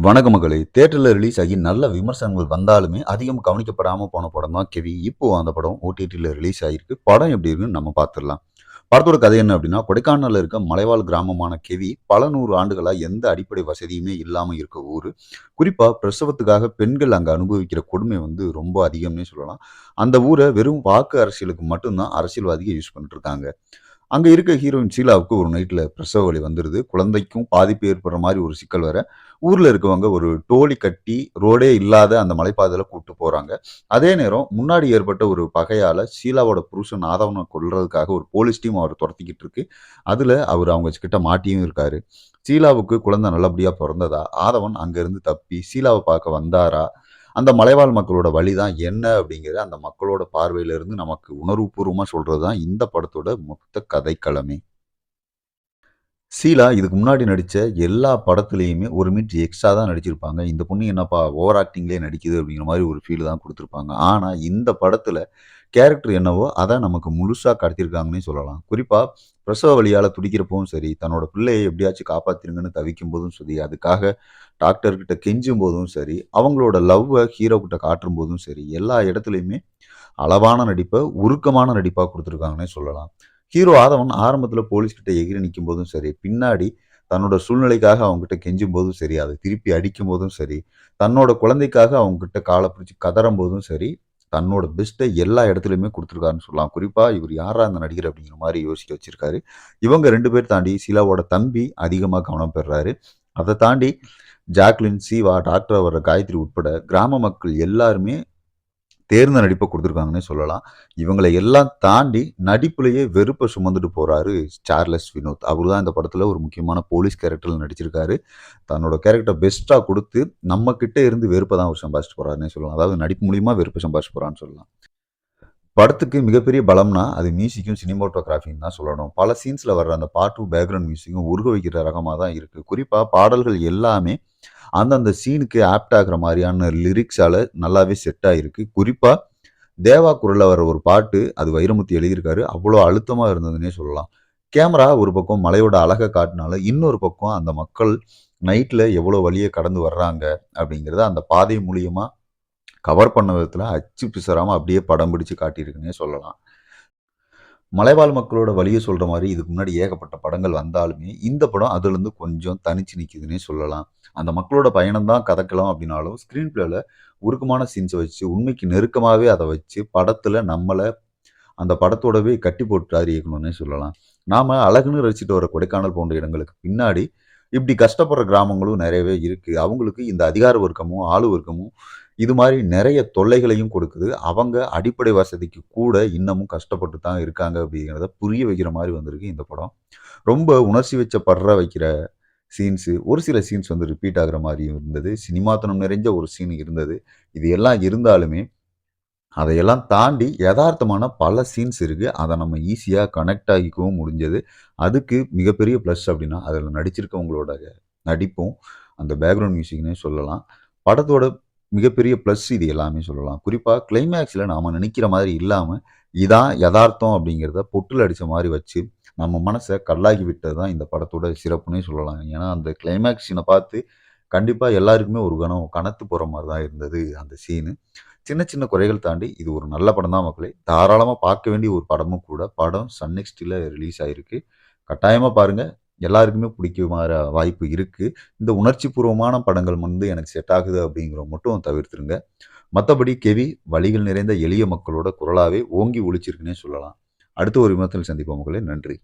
வணக்க மகளே! தியேட்டர்ல ரிலீஸ் ஆகி நல்ல விமர்சனங்கள் வந்தாலுமே, அதிகம் கவனிக்கப்படாம போன படம் தான் கெவி. இப்போ அந்த படம் ஓடிடில ரிலீஸ் ஆகியிருக்கு. படம் எப்படி இருக்குன்னு நம்ம பார்த்துடலாம். படத்தோட கதை என்ன அப்படின்னா, கொடைக்கானல்ல இருக்க மலைவாழ் கிராமமான கெவி, பல 100 ஆண்டுகளா எந்த அடிப்படை வசதியுமே இல்லாம இருக்க ஊரு. குறிப்பா பிரசவத்துக்காக பெண்கள் அங்க அனுபவிக்கிற கொடுமை வந்து ரொம்ப அதிகம்னே சொல்லலாம். அந்த ஊர வெறும் வாக்கு அரசியலுக்கு மட்டும் தான் அரசியல்வாதிகள் யூஸ் பண்ணிட்டு இருக்காங்க. அங்க இருக்க ஹீரோயின் ஷீலாவுக்கு ஒரு நைட்ல பிரசவ வலி வந்துருது. குழந்தைக்கும் பாதிப்பு ஏற்படுற மாரி ஒரு சிக்கல் வேற. ஊர்ல இருக்கவங்க ஒரு டோலி கட்டி, ரோடே இல்லாத அந்த மலைப்பாதையில கூட்டு போறாங்க. அதே நேரம் முன்னாடி ஏற்பட்ட ஒரு பகையால ஷீலாவோட புருஷன் ஆதவன கொல்றதுக்காக ஒரு போலீஸ் டீம் அவர தொரத்திக்கிட்டு இருக்கு. அதுல அவரு அவங்க கிட்ட மாட்டியும் இருக்காரு. ஷீலாவுக்கு குழந்தை நல்லபடியா பொறந்ததா? ஆதவன் அங்கருந்து தப்பி ஷீலாவ பார்க்க வந்தாரா? அந்த மலைவாழ் மக்களோட வலி தான் என்ன அப்படிங்கிறத அந்த மக்களோட பார்வையிலிருந்து நமக்கு உணர்வுபூர்வமா சொல்றது தான் இந்த படத்தோட மொத்த கதைக்களமே. ஷீலா இதுக்கு முன்னாடி நடிச்ச எல்லா படத்துலயுமே ஒரு மீட்டர் எக்ஸ்ட்ரா தான் நடிச்சிருப்பாங்க. இந்த பொண்ணு என்னப்பா ஓவர் ஆக்டிங்லயே நடிக்குது அப்படிங்கிற மாரி ஒரு ஃபீல் தான் குடுத்துருப்பாங்க. ஆனா இந்த படத்துல கேரக்டர் என்னவோ அத நமக்கு முழுசா கடத்தியிருக்காங்கன்னே சொல்லலாம். குறிப்பா பிரசவ வலியால துடிக்கிறப்பவும் சரி, தன்னோட பிள்ளைய எப்படியாச்சும் காப்பாத்திருங்கன்னு தவிக்கும்போதும் சரி, அதுக்காக டாக்டர் கிட்ட கெஞ்சும்போதும் சரி, அவங்களோட லவ்வ ஹீரோ கிட்ட காட்டும்போதும் சரி, எல்லா இடத்துலயுமே அளவான நடிப்ப, உருக்கமான நடிப்பா குடுத்துருக்காங்கன்னே சொல்லலாம். ஹீரோ ஆதவன் ஆரம்பத்தில போலீஸ் கிட்ட எகிறி நிக்கும்போதும் சரி, பின்னாடி தன்னோட சூழ்நிலைக்காக அவங்ககிட்ட கெஞ்சும்போதும் சரி, அத திருப்பி அடிக்கும்போதும் சரி, தன்னோட குழந்தைக்காக அவங்ககிட்ட கால பிடிச்சு கதறும்போதும் சரி, தன்னோட பெஸ்ட்ட எல்லா இடத்துலயுமே குடுத்துருக்காருன்னு சொல்லலாம். குறிப்பா இவரு யார்ரா இந்த நடிகர் அப்படிங்கிற மாரி யோசிக்க வச்சிருக்காரு. இவங்க 2 பேர் தாண்டி ஷீலாவோட தம்பி அதிகமா கவனம் பெறுறாரு. அத தாண்டி ஜாக்லின், சீவா, டாக்டரா வர்ற காயத்ரி உட்பட கிராம மக்கள் எல்லாருமே தேர்ந்த நடிப்ப குடுத்துருக்காங்கன்னே சொல்லலாம். இவங்கள எல்லாம் தாண்டி நடிப்புலயே வெறுப்ப சுமந்துட்டு போறாரு சார்லஸ் வினோத். அவரு தான் இந்த படத்துல ஒரு முக்கியமான போலீஸ் கேரக்டர்ல நடிச்சிருக்காரு. தன்னோட கேரக்டர் பெஸ்ட்டா குடுத்து, நம்ம கிட்ட இருந்து வெறுப்ப தான் அவர் சம்பாதிச்சுட்டு போறாருன்னே சொல்லலாம். அதாவது நடிப்பு மூலியமா வெறுப்ப சம்பாதிச்சுட்டு போறான்னு சொல்லலாம். படத்துக்கு மிகப்பெரிய பலம்னா, அது மியூசிக்கும், சினிமாட்டோகிராஃபின்னு தான் சொல்லணும். பல சீன்ஸ்ல வர்ற அந்த பாட்டு, பேக்கிரவுண்ட் மியூசிக்கும் உருக வைக்கிற ரகமா தான் இருக்கு. குறிப்பா பாடல்கள் எல்லாமே அந்தந்த சீனுக்கு ஆப்ட் ஆகுற மாரியான லிரிக்ஸால நல்லாவே செட் ஆயிருக்கு. குறிப்பா தேவா குரல்ல வர ஒரு பாட்டு, அது வைரமுத்து எழுதியிருக்காரு. அவ்வளோ அழுத்தமா இருந்ததுன்னே சொல்லலாம். கேமரா ஒரு பக்கம் மலையோட அழக காட்டுனாலும், இன்னொரு பக்கம் அந்த மக்கள் நைட்ல எவ்வளோ வழிய கடந்து வர்றாங்க அப்படிங்கிறத அந்த பாதை மூலியமா கவர் பண்ண விதத்துல அச்சு பிசறாம அப்படியே படம் பிடிச்சு காட்டியிருக்குன்னே சொல்லலாம். மலைவாழ் மக்களோட வலிய சொல்ற மாரி இதுக்கு முன்னாடி ஏகப்பட்ட படங்கள் வந்தாலுமே, இந்த படம் அதிலிருந்து கொஞ்சம் தனிச்சு நிக்குதுன்னே சொல்லலாம். அந்த மக்களோட பயணம் தான் கதைக்களம் அப்படின்னாலும், ஸ்க்ரீன் பிளேல உருக்கமான சீன்ஸ வச்சு, உண்மைக்கு நெருக்கமாவே அத வச்சு, படத்துல நம்மள அந்த படத்தோடவே கட்டி போட்டாரு இயக்குனர்னே சொல்லலாம். நாம அழகுன்னு ரசிச்சுட்டு வர கொடைக்கானல் போன்ற இடங்களுக்கு பின்னாடி, இப்படி கஷ்டப்படுற கிராமங்களும் நெறையவே இருக்கு. அவங்களுக்கு இந்த அதிகார வர்க்கமும், ஆளு வர்க்கமும் இது மாரி நெறைய தொல்லைகளையும் கொடுக்குது. அவங்க அடிப்படை வசதிக்கு கூட இன்னமும் கஷ்டப்பட்டு தான் இருக்காங்க அப்படிங்கிறத புரிய வைக்கிற மாரி வந்திருக்கு இந்த படம். ரொம்ப உணர்ச்சி வச்ச வைக்கிற சீன்ஸு, ஒரு சில சீன்ஸ் வந்து ரிப்பீட் ஆகுற மாரியும் இருந்தது. சினிமாத்தனம் நிறைஞ்ச ஒரு சீன் இருந்தது. இது எல்லாம் இருந்தாலுமே அதையெல்லாம் தாண்டி எதார்த்தமான பல சீன்ஸ் இருக்கு. அத நம்ம ஈஸியா கனெக்ட் ஆகிக்கவும் முடிஞ்சது. அதுக்கு மிகப்பெரிய ப்ளஸ் அப்டின்னா, அதுல நடிச்சிருக்கவங்களோட நடிப்பும், அந்த பேக்கிரவுண்ட் மியூசிக்னே சொல்லலாம். படத்தோட மிகப்பெரிய ப்ளஸ் இது எல்லாமே சொல்லலாம். குறிப்பா கிளைமேக்ஸ்ல நாம நெனைக்கிற மாரி இல்லாம, இதான் எதார்த்தம் அப்டிங்கிறத பொட்டுல அடிச்ச மாரி வச்சு, நம்ம மனச கல்லாக்கி விட்டது தான் இந்த படத்தோட சிறப்புன்னே சொல்லலாம். ஏன்னா, அந்த கிளைமேக்ஸ் சீன பார்த்து கண்டிப்பா எல்லாருக்குமே ஒரு கணம் கனத்து போற மாரி தான் இருந்தது அந்த சீனு. சின்ன சின்ன குறைகள் தாண்டி இது ஒரு நல்ல படம் தான் மக்களே. தாராளமா பார்க்க வேண்டிய ஒரு படமும் கூட. படம் சன் நெக்ஸ்ட்ல ரிலீஸ் ஆயிருக்கு. கட்டாயமா பாருங்க. எல்லாருக்குமே பிடிக்குமாற வாய்ப்பு இருக்கு. இந்த உணர்ச்சிபூர்வமான படங்கள் வந்து எனக்கு செட் ஆகுது அப்படிங்கிறத மட்டும் தவிர்த்துருங்க. மத்தபடி கெவி வலிகள் நிறைந்த எளிய மக்களோட குரலாவே ஓங்கி ஒலிச்சிருக்குன்னே சொல்லலாம். அடுத்த ஒரு விமர்சனத்தில் சந்திப்போம் மக்களே. நன்றி.